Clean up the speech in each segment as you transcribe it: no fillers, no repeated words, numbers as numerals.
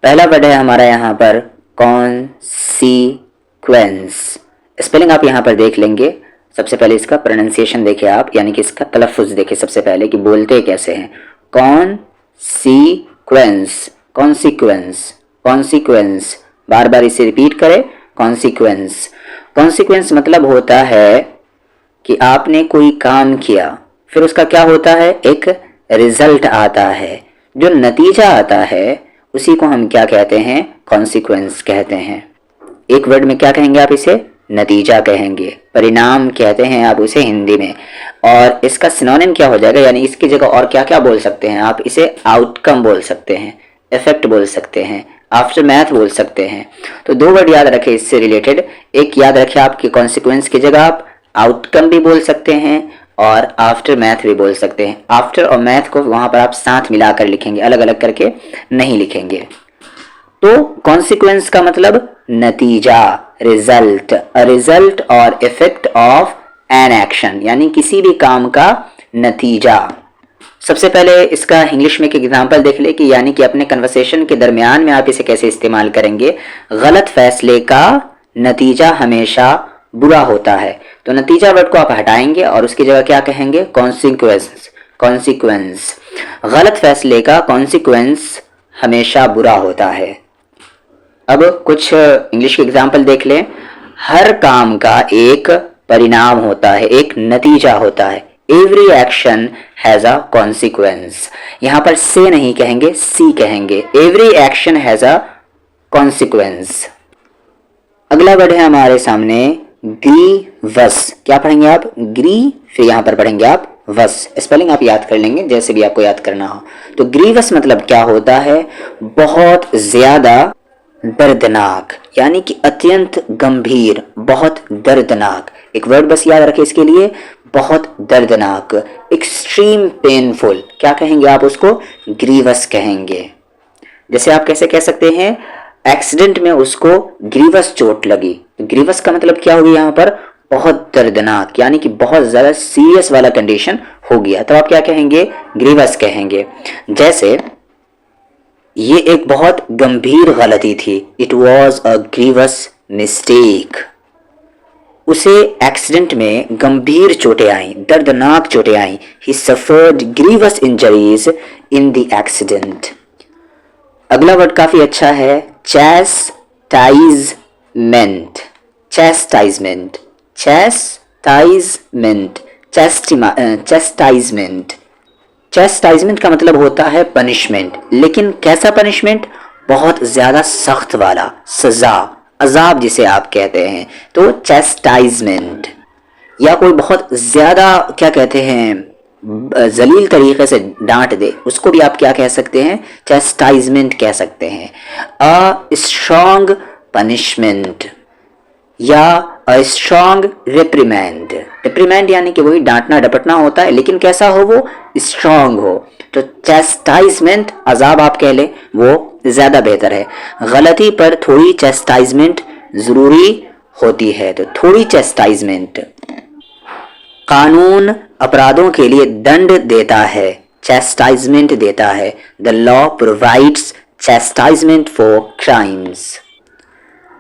पहला वर्ड है हमारा यहाँ पर कॉन्सीक्वेंस। स्पेलिंग आप यहाँ पर देख लेंगे। सबसे पहले इसका प्रोनाउंसिएशन देखिए आप, यानी कि इसका तलफ़ुज़ देखिए सबसे पहले कि बोलते कैसे हैं। कॉन्सीक्वेंस, कॉन्सीक्वेंस, कॉन्सीक्वेंस, बार बार इसे रिपीट करें। कॉन्सीक्वेंस, कॉन्सीक्वेंस मतलब होता है कि आपने कोई काम किया, फिर उसका क्या होता है, एक रिजल्ट आता है। जो नतीजा आता है उसी को हम क्या कहते हैं, कॉन्सिक्वेंस कहते हैं। एक वर्ड में क्या कहेंगे आप इसे, नतीजा कहेंगे, परिणाम कहते हैं आप उसे हिंदी में। और इसका सिनोनिम क्या हो जाएगा, यानी इसकी जगह और क्या क्या बोल सकते हैं आप, इसे आउटकम बोल सकते हैं, इफेक्ट बोल सकते हैं, आफ्टर मैथ बोल सकते हैं। तो दो वर्ड याद रखें इससे रिलेटेड। एक याद रखें आपकी कॉन्सिक्वेंस की जगह आप आउटकम भी बोल सकते हैं और आफ्टर मैथ भी बोल सकते हैं। आफ्टर और मैथ को वहां पर आप साथ मिलाकर लिखेंगे, अलग अलग करके नहीं लिखेंगे। तो कॉन्सिक्वेंस का मतलब नतीजा, रिजल्ट, अ रिजल्ट और इफेक्ट ऑफ एन एक्शन, यानी किसी भी काम का नतीजा। सबसे पहले इसका इंग्लिश में एक एग्जांपल देख ले कि यानी कि अपने कन्वर्सेशन के दरमियान में आप इसे कैसे इस्तेमाल करेंगे। गलत फैसले का नतीजा हमेशा बुरा होता है। तो नतीजा वर्ड को आप हटाएंगे और उसकी जगह क्या कहेंगे, कॉन्सिक्वेंस, कॉन्सिक्वेंस। गलत फैसले का कॉन्सिक्वेंस हमेशा बुरा होता है। अब कुछ इंग्लिश के एग्जांपल देख लें। हर काम का एक परिणाम होता है, एक नतीजा होता है। Every action has a consequence. यहां पर से नहीं कहेंगे, सी कहेंगे। Every action has a consequence. अगला वर्ड है हमारे सामने ग्रीवस। क्या पढ़ेंगे आप, ग्री, फिर यहां पर पढ़ेंगे आप वस। स्पेलिंग आप याद कर लेंगे जैसे भी आपको याद करना हो। तो ग्रीवस मतलब क्या होता है, बहुत ज्यादा दर्दनाक, यानी कि अत्यंत गंभीर, बहुत दर्दनाक। एक वर्ड बस याद रखें इसके लिए, बहुत दर्दनाक, एक्सट्रीम पेनफुल। क्या कहेंगे आप उसको, ग्रीवस कहेंगे। जैसे आप कैसे कह सकते हैं, एक्सीडेंट में उसको ग्रीवस चोट लगी। तो ग्रीवस का मतलब क्या होगी यहाँ पर, बहुत दर्दनाक, यानी कि बहुत ज्यादा सीरियस वाला कंडीशन हो गया। तो आप क्या कहेंगे, ग्रीवस कहेंगे। जैसे ये एक बहुत गंभीर गलती थी, it was a grievous mistake. उसे एक्सीडेंट में गंभीर चोटें आई, दर्दनाक चोटें आई। He suffered grievous injuries in the accident. अगला वर्ड काफी अच्छा है, चैस्टाइजमेंट, चैस्टाइजमेंट, चैस्टाइजमेंट, चैस्टाइजमेंट। चैस्टाइजमेंट का मतलब होता है पनिशमेंट, लेकिन कैसा पनिशमेंट, बहुत ज्यादा सख्त वाला, सजा, अजाब जिसे आप कहते हैं। तो चैस्टाइजमेंट। या कोई बहुत ज्यादा क्या कहते हैं, जलील तरीके से डांट दे, उसको भी आप क्या कह सकते हैं, चैस्टाइजमेंट कह सकते हैं। अ स्ट्रॉन्ग पनिशमेंट या अ स्ट्रॉन्ग रिप्रीमेंड। रिप्रीमेंड यानी कि वही डांटना डपटना होता है, लेकिन कैसा हो, वो स्ट्रॉन्ग हो। तो चैस्टाइजमेंट, अजाब आप कह ले, वो ज्यादा बेहतर है। गलती पर थोड़ी चैस्टाइजमेंट जरूरी होती है, तो थोड़ी चैस्टाइजमेंट। कानून अपराधों के लिए दंड देता है, चैस्टाइजमेंट देता है। The law provides chastisement for crimes.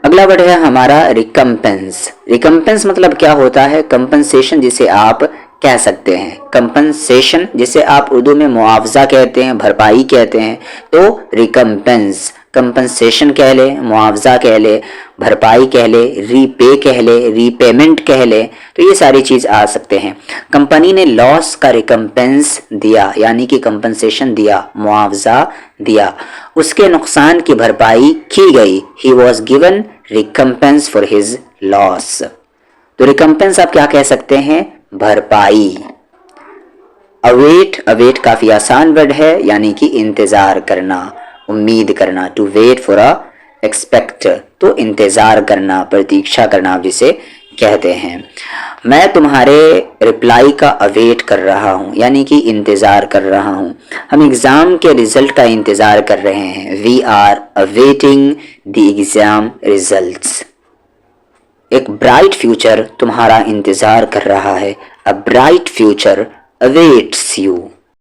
अगला वर्ड है हमारा रिकम्पेंस। रिकम्पेंस मतलब क्या होता है, कंपनसेशन जिसे आप कह सकते हैं। कंपनसेशन जिसे आप उर्दू में मुआवजा कहते हैं, भरपाई कहते हैं। तो रिकम्पेंस, कंपनसेशन कह ले, मुआवजा कह ले, भरपाई कह ले, रीपे कह ले, रीपेमेंट कह ले। तो ये सारी चीज आ सकते हैं। कंपनी ने लॉस का रिकम्पेंस दिया, यानी कि कंपनसेशन दिया, मुआवजा दिया, उसके नुकसान की भरपाई की गई। He was given recompense for his loss. तो रिकम्पेंस आप क्या कह सकते हैं, भरपाई। अवेट, अवेट काफी आसान वर्ड है, यानी कि इंतजार करना, उम्मीद करना। To wait for a expect, तो इंतजार करना, प्रतीक्षा करना आप जिसे कहते हैं। मैं तुम्हारे रिप्लाई का अवेट कर रहा हूं, यानी कि इंतजार कर रहा हूं। हम एग्जाम के रिजल्ट का इंतजार कर रहे हैं। We are awaiting the exam results. एक ब्राइट फ्यूचर तुम्हारा इंतजार कर रहा है। A bright future awaits you.